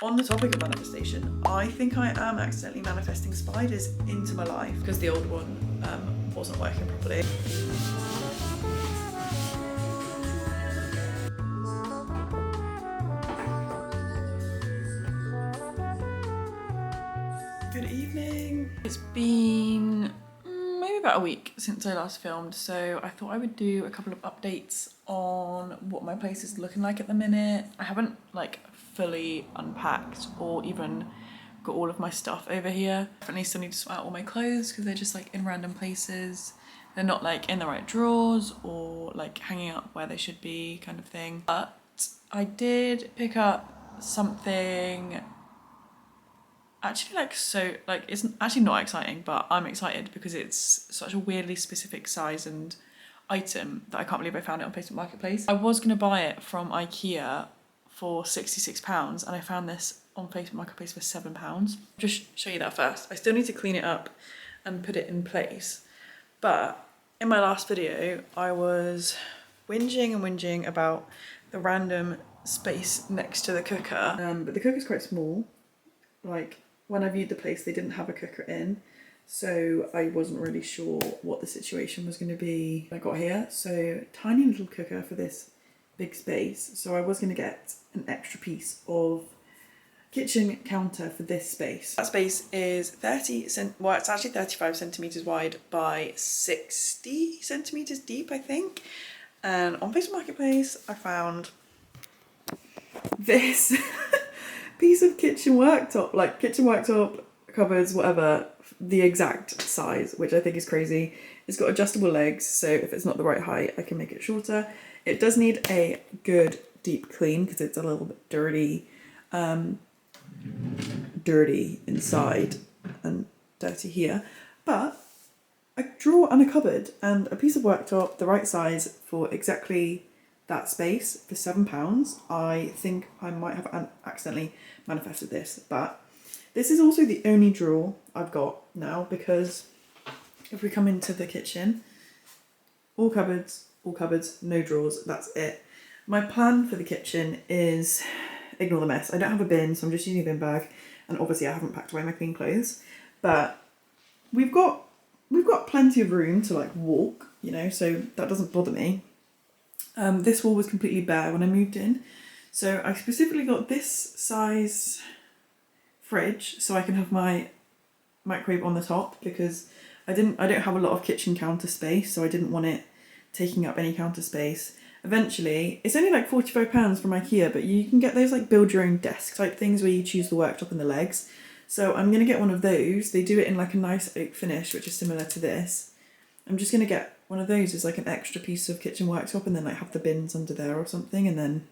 On the topic of manifestation, I think I am accidentally manifesting spiders into my life because the old one wasn't working properly. Good evening. It's been maybe about a week since I last filmed, so I thought I would do a couple of updates on what my place is looking like at the minute. I haven't like fully unpacked or even got all of my stuff over here. Definitely still need to sort out all my clothes because they're just like in random places. They're not like in the right drawers or like hanging up where they should be, kind of thing. But I did pick up something actually it's actually not exciting, but I'm excited because it's such a weirdly specific size and item that I can't believe I found it on Facebook Marketplace. I was going to buy it from IKEA for £66 and I found this on Facebook Marketplace for £7. Just show you that first. I still need to clean it up and put it in place, but in my last video I was whinging about the random space next to the cooker, but the cooker's quite small. Like, when I viewed the place, they didn't have a cooker in, so I wasn't really sure what the situation was going to be when I got here. So, tiny little cooker for this big space. So I was going to get an extra piece of kitchen counter for this space. That space is it's actually 35 centimetres wide by 60 centimetres deep, I think. And on Facebook Marketplace, I found this piece of kitchen worktop, cupboards, whatever, the exact size, which I think is crazy. It's got adjustable legs, so if it's not the right height, I can make it shorter. It does need a good deep clean because it's a little bit dirty inside and dirty here. But a drawer and a cupboard and a piece of worktop, the right size for exactly that space for £7. I think I might have accidentally manifested this, but this is also the only drawer I've got now, because if we come into the kitchen, all cupboards, no drawers, that's it. My plan for the kitchen is ignore the mess. I don't have a bin, so I'm just using a bin bag, and obviously I haven't packed away my clean clothes, but we've got plenty of room to like walk, you know, so that doesn't bother me. This wall was completely bare when I moved in, so I specifically got this size fridge so I can have my microwave on the top, because I don't have a lot of kitchen counter space, so I didn't want it taking up any counter space. Eventually, it's only like £45 from IKEA, but you can get those like build your own desk type things where you choose the worktop and the legs. So I'm going to get one of those. They do it in like a nice oak finish, which is similar to this. I'm just going to get one of those as like an extra piece of kitchen worktop, and then like have the bins under there or something, and then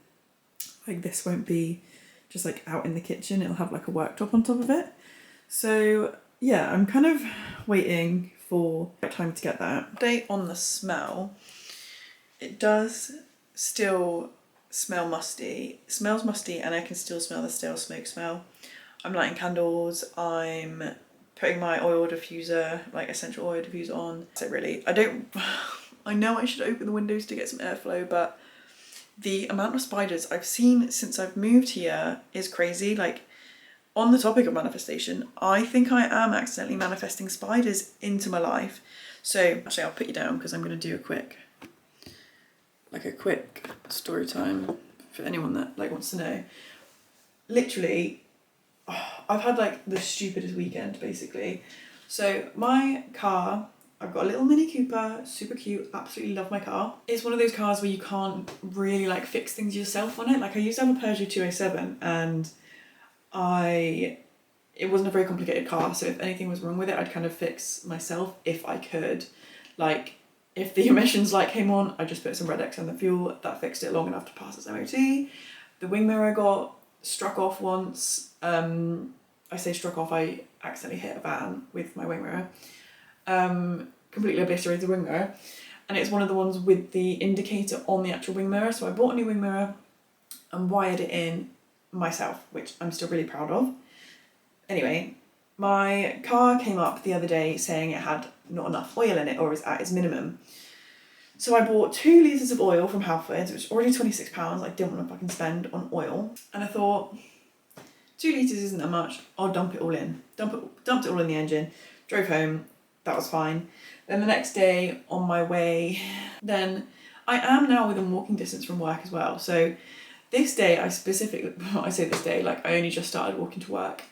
like this won't be just like out in the kitchen, it'll have like a worktop on top of it. So yeah, I'm kind of waiting for time to get that. Update on the smell. It does still smell musty. It smells musty, and I can still smell the stale smoke smell. I'm lighting candles, I'm putting my oil diffuser, like essential oil diffuser on. That's it really. I know I should open the windows to get some airflow, but the amount of spiders I've seen since I've moved here is crazy. Like, on the topic of manifestation, I think I am accidentally manifesting spiders into my life. So actually I'll put you down because I'm going to do a quick story time for anyone that like wants to know. Literally, I've had like the stupidest weekend basically. So my car, I've got a little Mini Cooper, super cute, absolutely love my car. It's one of those cars where you can't really like fix things yourself on it. Like, I used to have a Peugeot 207 and it wasn't a very complicated car, so if anything was wrong with it, I'd kind of fix myself if I could. Like, if the emissions light came on, I just put some Red X on the fuel, that fixed it long enough to pass its MOT. The wing mirror got struck off once. I say struck off, I accidentally hit a van with my wing mirror. Completely obliterated the wing mirror, and it's one of the ones with the indicator on the actual wing mirror. So I bought a new wing mirror and wired it in myself, which I'm still really proud of. Anyway, my car came up the other day saying it had not enough oil in it, or is at its minimum. So I bought 2 litres of oil from Halfords, which was already £26. I didn't want to fucking spend on oil. And I thought, 2 litres isn't that much, I'll dump it all in. Dumped it all in the engine, drove home, that was fine. Then the next day on my way, then I am now within walking distance from work as well. So this day I say this day, like I only just started walking to work.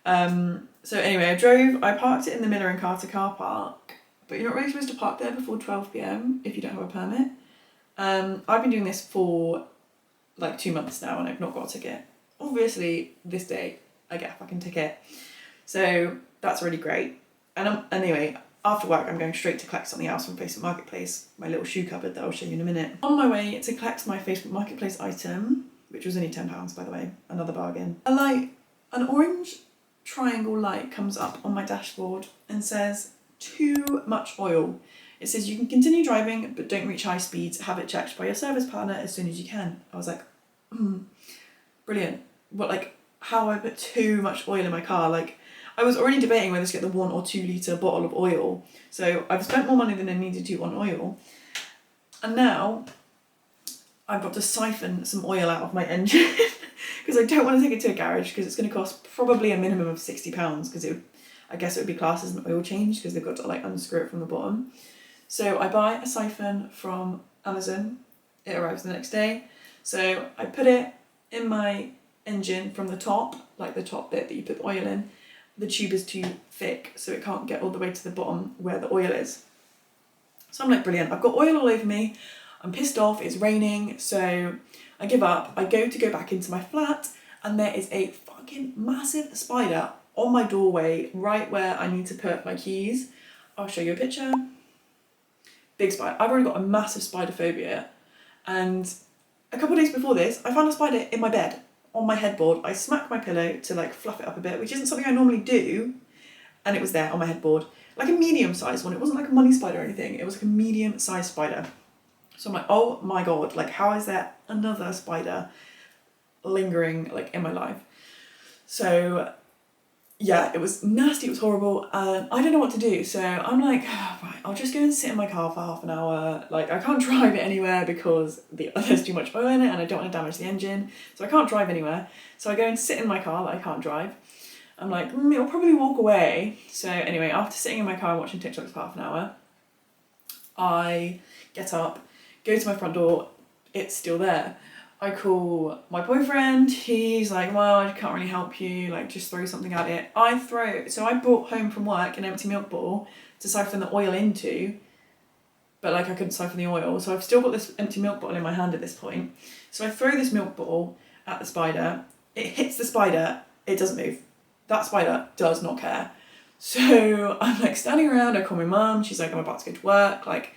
So anyway, I parked it in the Miller and Carter car park, but you're not really supposed to park there before 12 p.m. if you don't have a permit. I've been doing this for like 2 months now and I've not got a ticket. Obviously this day I get a fucking ticket. So that's really great. And anyway, after work I'm going straight to collect something else from Facebook Marketplace, my little shoe cupboard that I'll show you in a minute. On my way to collect my Facebook Marketplace item, which was only £10 by the way, another bargain. An orange triangle light comes up on my dashboard and says, too much oil. It says you can continue driving but don't reach high speeds, have it checked by your service partner as soon as you can. I was like, brilliant. What, like, how I put too much oil in my car? Like, I was already debating whether to get the 1 or 2 litre bottle of oil. So I've spent more money than I needed to on oil. And now I've got to siphon some oil out of my engine because I don't want to take it to a garage because it's going to cost probably a minimum of £60 because I guess it would be classed as an oil change because they've got to like unscrew it from the bottom. So I buy a siphon from Amazon. It arrives the next day. So I put it in my engine from the top, like the top bit that you put the oil in. The tube is too thick, so it can't get all the way to the bottom where the oil is. So I'm like, brilliant, I've got oil all over me. I'm pissed off, it's raining, so I give up. I go back into my flat, and there is a fucking massive spider on my doorway, right where I need to put my keys. I'll show you a picture. Big spider. I've already got a massive spider phobia, and a couple of days before this, I found a spider in my bed, on my headboard. I smacked my pillow to like fluff it up a bit, which isn't something I normally do, and it was there on my headboard. Like a medium-sized one. It wasn't like a money spider or anything. It was like a medium-sized spider. So I'm like, oh my god, like how is there another spider lingering like in my life? So yeah, it was nasty, it was horrible, and I don't know what to do. So I'm like, oh, right, I'll just go and sit in my car for half an hour. Like I can't drive it anywhere because there's too much oil in it and I don't want to damage the engine. So I can't drive anywhere. So I go and sit in my car that I can't drive. I'm like, it'll probably walk away. So anyway, after sitting in my car and watching TikToks for half an hour, I get up, go to my front door, it's still there. I call my boyfriend, he's like, well, I can't really help you, like just throw something at it. So I brought home from work an empty milk bottle to siphon the oil into, but like I couldn't siphon the oil. So I've still got this empty milk bottle in my hand at this point. So I throw this milk bottle at the spider, it hits the spider, it doesn't move. That spider does not care. So I'm like standing around, I call my mum, she's like, I'm about to go to work, like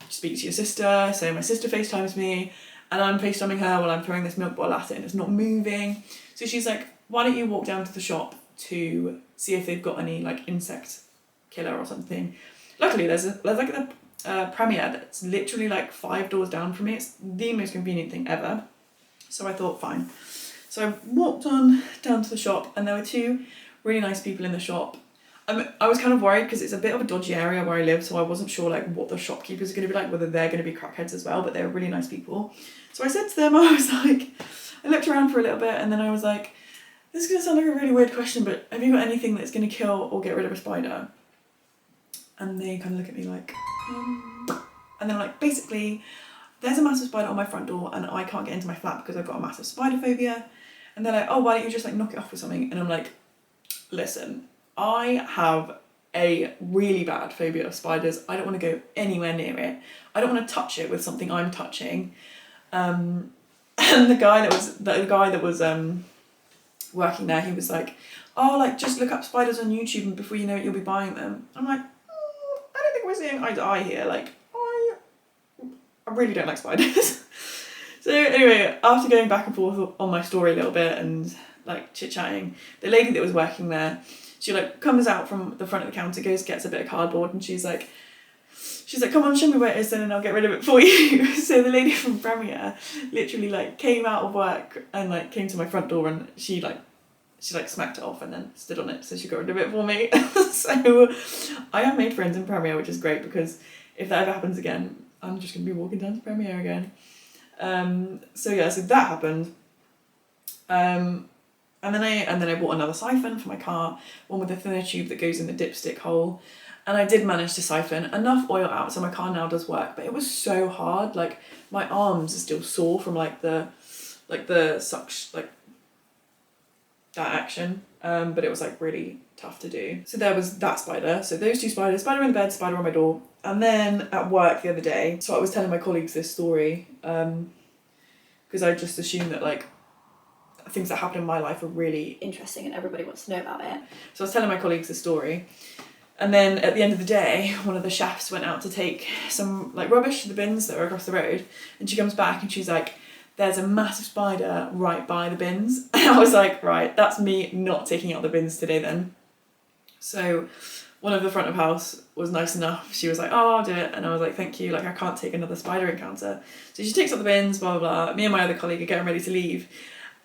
speak to your sister. So my sister FaceTimes me and I'm FaceTiming her while I'm throwing this milk bottle at it and it's not moving. So she's like, why don't you walk down to the shop to see if they've got any like insect killer or something. Luckily there's like a Premier that's literally like 5 doors down from me. It's the most convenient thing ever. So I thought, fine. So I walked on down to the shop and there were 2 really nice people in the shop. I was kind of worried because it's a bit of a dodgy area where I live, so I wasn't sure like what the shopkeepers are going to be like, whether they're going to be crackheads as well, but they were really nice people. So I said to them, I was like, I looked around for a little bit and then I was like, this is going to sound like a really weird question, but have you got anything that's going to kill or get rid of a spider? And they kind of look at me like, and then like, basically, there's a massive spider on my front door and I can't get into my flat because I've got a massive spider phobia. And they're like, oh, why don't you just like knock it off with something? And I'm like, listen, I have a really bad phobia of spiders. I don't want to go anywhere near it. I don't want to touch it with something I'm touching. And the guy that was working there, he was like, oh, like just look up spiders on YouTube and before you know it, you'll be buying them. I'm like, I don't think we're seeing eye to eye here. Like, I really don't like spiders. So anyway, after going back and forth on my story a little bit and like chit-chatting, the lady that was working there, she like comes out from the front of the counter, gets a bit of cardboard and she's like, come on, show me where it is then and I'll get rid of it for you. So the lady from Premier literally like came out of work and like came to my front door and she smacked it off and then stood on it, so she got rid of it for me. So I have made friends in Premier, which is great because if that ever happens again, I'm just going to be walking down to Premier again. So yeah, so that happened. And then I bought another siphon for my car, one with a thinner tube that goes in the dipstick hole. And I did manage to siphon enough oil out so my car now does work, but it was so hard. Like my arms are still sore from like the suction, like that action. But it was like really tough to do. So there was that spider. So those two spiders, spider in the bed, spider on my door. And then at work the other day, so I was telling my colleagues this story, because I just assumed that like things that happen in my life are really interesting and everybody wants to know about it. So I was telling my colleagues the story, and then at the end of the day, one of the chefs went out to take some like rubbish to the bins that were across the road, and she comes back and she's like, there's a massive spider right by the bins. And I was like, right, that's me not taking out the bins today then. So one of the front of house was nice enough. She was like, oh, I'll do it. And I was like, thank you. Like, I can't take another spider encounter. So she takes out the bins, blah, blah, blah. Me and my other colleague are getting ready to leave.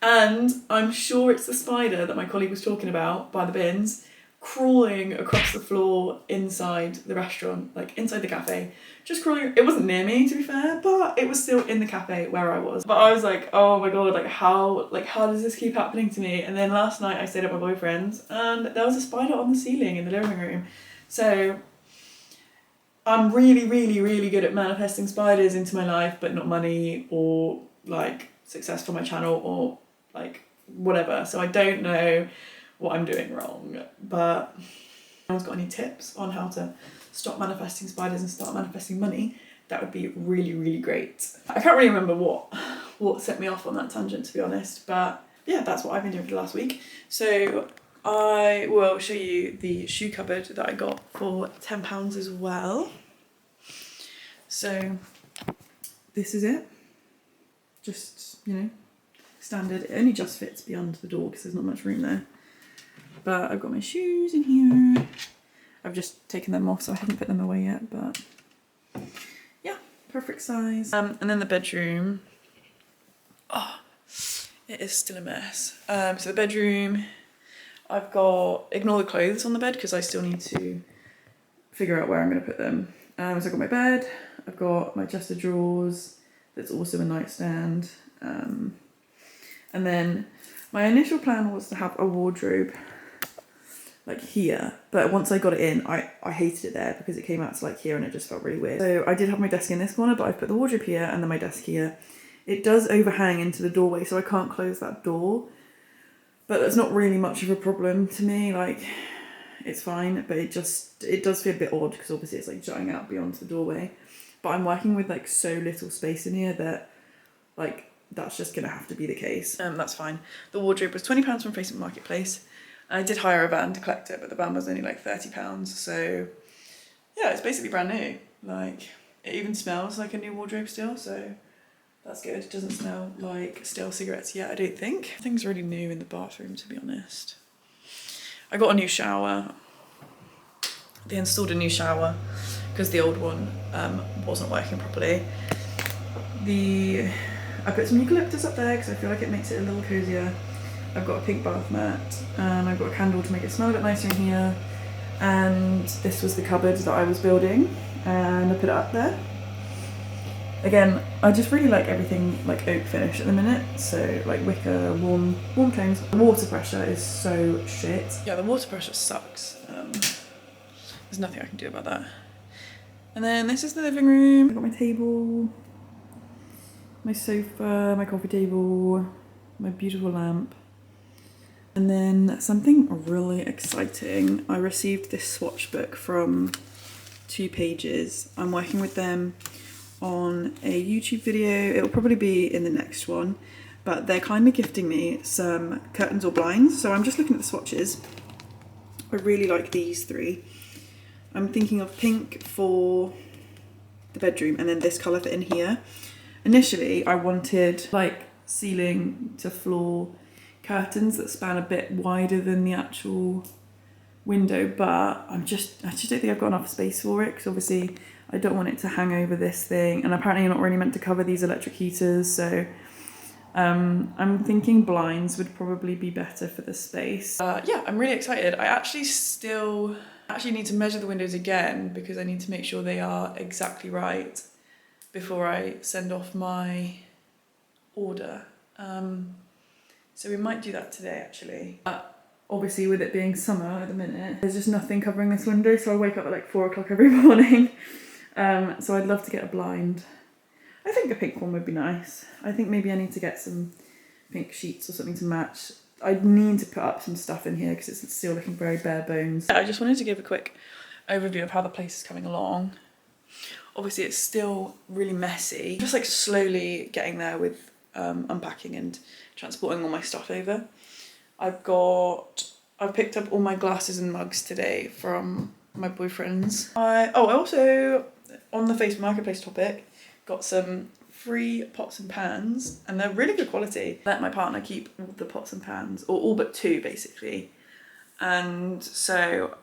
And I'm sure it's the spider that my colleague was talking about by the bins, crawling across the floor inside the restaurant, like inside the cafe. Just crawling. It wasn't near me, to be fair, but it was still in the cafe where I was. But I was like, oh my god, how does this keep happening to me? And then last night I stayed at my boyfriend's and there was a spider on the ceiling in the living room. So I'm really, really, really good at manifesting spiders into my life, but not money or like success for my channel or like whatever. So I don't know what I'm doing wrong, but if anyone's got any tips on how to stop manifesting spiders and start manifesting money, that would be really, really great. I can't really remember what set me off on that tangent, to be honest, but yeah, that's what I've been doing for the last week. So I will show you the shoe cupboard that I got for £10 as well. So this is it. Just, you know, standard. It only just fits beyond the door because there's not much room there. But I've got my shoes in here. I've just taken them off, so I haven't put them away yet, but yeah, perfect size. And then the bedroom. Oh, it is still a mess. So the bedroom, I've got, ignore the clothes on the bed because I still need to figure out where I'm going to put them. So I've got my bed, I've got my chest of drawers, that's also a nightstand. And then my initial plan was to have a wardrobe like here, but once I got it in, I hated it there because it came out to like here and it just felt really weird. So I did have my desk in this corner, but I've put the wardrobe here and then my desk here. It does overhang into the doorway, so I can't close that door, but that's not really much of a problem to me. Like, it's fine, but it does feel a bit odd because obviously it's like jutting out beyond the doorway. But I'm working with like so little space in here that like that's just gonna have to be the case. That's fine. The wardrobe was £20 from Facebook Marketplace. I did hire a van to collect it, but the van was only like £30. So yeah, it's basically brand new. Like, it even smells like a new wardrobe still, so that's good. It doesn't smell like stale cigarettes yet, I don't think. Things really new in the bathroom, to be honest. I got a new shower. They installed a new shower because the old one wasn't working properly. I put some eucalyptus up there because I feel like it makes it a little cozier. I've got a pink bath mat and I've got a candle to make it smell a bit nicer in here. And this was the cupboard that I was building and I put it up there. Again, I just really like everything like oak finish at the minute. So like wicker, warm tones. The water pressure is so shit. Yeah, the water pressure sucks. There's nothing I can do about that. And then this is the living room. I've got my table, my sofa, my coffee table, my beautiful lamp. And then something really exciting. I received this swatch book from 2 Pages. I'm working with them on a YouTube video. It'll probably be in the next one, but they're kindly gifting me some curtains or blinds. So I'm just looking at the swatches. I really like these 3. I'm thinking of pink for the bedroom and then this colour for in here. Initially, I wanted like ceiling to floor curtains that span a bit wider than the actual window, but I just don't think I've got enough space for it because obviously I don't want it to hang over this thing, and apparently you're not really meant to cover these electric heaters, so I'm thinking blinds would probably be better for the space. Yeah, I'm really excited. I actually need to measure the windows again because I need to make sure they are exactly right before I send off my order. So we might do that today actually. Obviously with it being summer at the minute, there's just nothing covering this window, so I wake up at like 4 o'clock every morning. So I'd love to get a blind. I think a pink one would be nice. I think maybe I need to get some pink sheets or something to match. I need to put up some stuff in here because it's still looking very bare bones. I just wanted to give a quick overview of how the place is coming along. Obviously it's still really messy, just like slowly getting there with unpacking and transporting all my stuff over. I've picked up all my glasses and mugs today from my boyfriend's. I also, on the Facebook Marketplace topic, got some free pots and pans, and they're really good quality. Let my partner keep all the pots and pans, or all but 2 basically. And so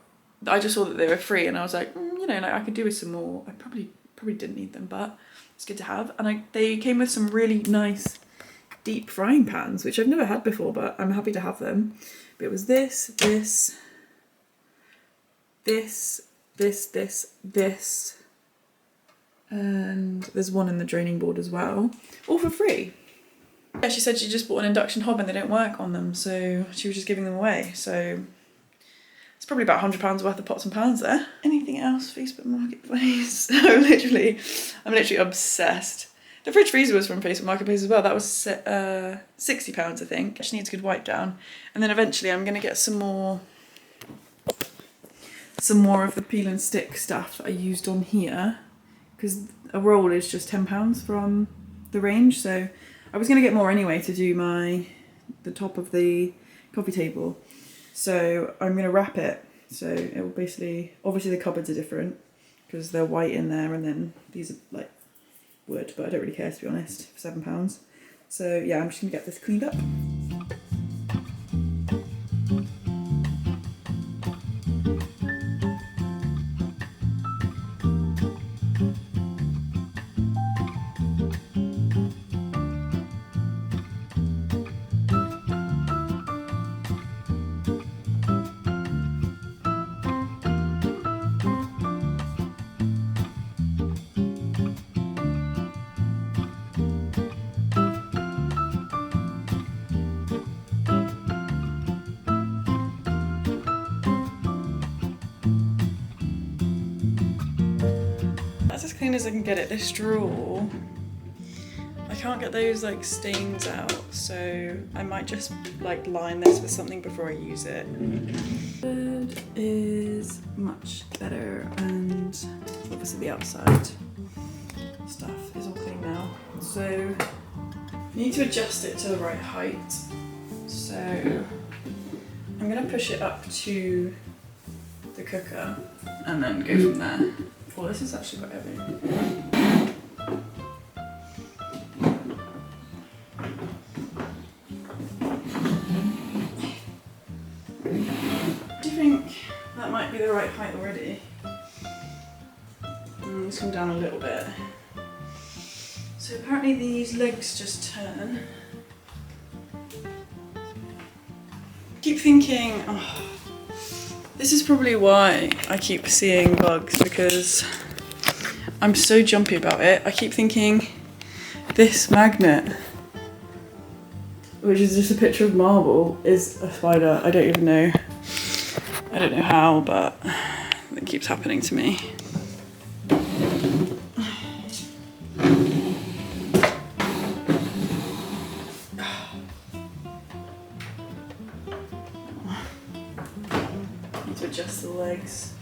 I just saw that they were free, and I was like, you know, like I could do with some more. I probably didn't need them, but it's good to have. And they came with some really nice deep frying pans, which I've never had before, but I'm happy to have them. But it was this, and there's one in the draining board as well, all for free. Yeah, she said she just bought an induction hob and they don't work on them, so she was just giving them away. So it's probably about £100 worth of pots and pans there. Anything else? Facebook Marketplace. I'm literally obsessed. The fridge freezer was from Facebook Marketplace as well. That was £60, I think. It just needs a good wipe down. And then eventually I'm gonna get some more of the peel and stick stuff that I used on here, because a roll is just £10 from the range. So I was gonna get more anyway to do the top of the coffee table. So I'm gonna wrap it. So it will basically, obviously the cupboards are different because they're white in there, and then these are like wood, but I don't really care, to be honest, for £7. So yeah, I'm just gonna get this cleaned up. That's as clean as I can get it. This drawer, I can't get those like stains out, so I might just like line this with something before I use it. It is much better, and obviously the outside stuff is all clean now. So you need to adjust it to the right height. So I'm gonna push it up to the cooker and then go from there. Oh, this is actually quite heavy. Do you think that might be the right height already? Let's come down a little bit. So apparently these legs just turn. Keep thinking, oh, this is probably why I keep seeing bugs, because I'm so jumpy about it. I keep thinking this magnet, which is just a picture of marble, is a spider. I don't know how, but it keeps happening to me. Adjust the legs.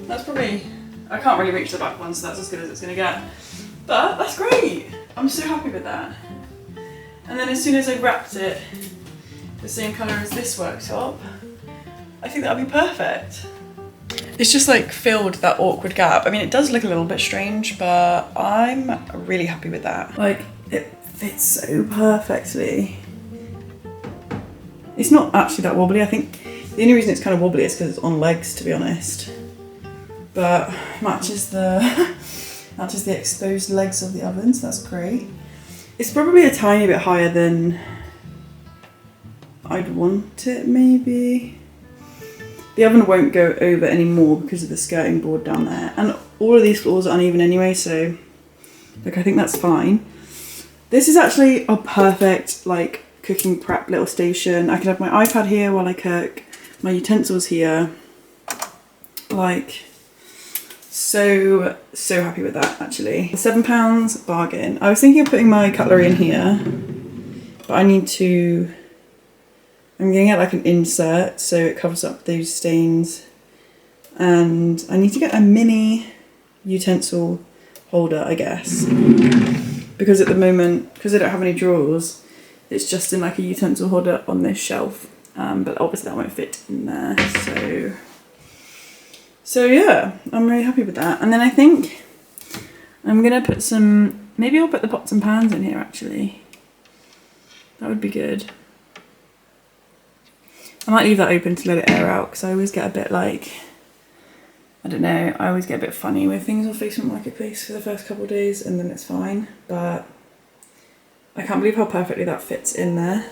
That's probably, I can't really reach the back one, so that's as good as it's gonna get. But that's great. I'm so happy with that. And then as soon as I wrapped it the same colour as this worktop, I think that'll be perfect. It's just like filled that awkward gap. I mean, it does look a little bit strange, but I'm really happy with that. Like, it fits so perfectly. It's not actually that wobbly. I think the only reason it's kind of wobbly is because it's on legs, to be honest. But matches the exposed legs of the oven, so that's great. It's probably a tiny bit higher than I'd want it, maybe. The oven won't go over anymore because of the skirting board down there. And all of these floors are uneven anyway, so look, I think that's fine. This is actually a perfect like cooking prep little station. I can have my iPad here while I cook, my utensils here. Like, so happy with that actually. £7 bargain. I was thinking of putting my cutlery in here, but I'm gonna get like an insert so it covers up those stains. And I need to get a mini utensil holder, I guess. Because at the moment, because I don't have any drawers, it's just in like a utensil holder on this shelf. But obviously that won't fit in there, so yeah, I'm really happy with that. And then I think I'm gonna put maybe I'll put the pots and pans in here actually. That would be good. I might leave that open to let it air out because I always get a bit like, I don't know, I always get a bit funny with things on Facebook Marketplace for the first couple of days and then it's fine. But I can't believe how perfectly that fits in there.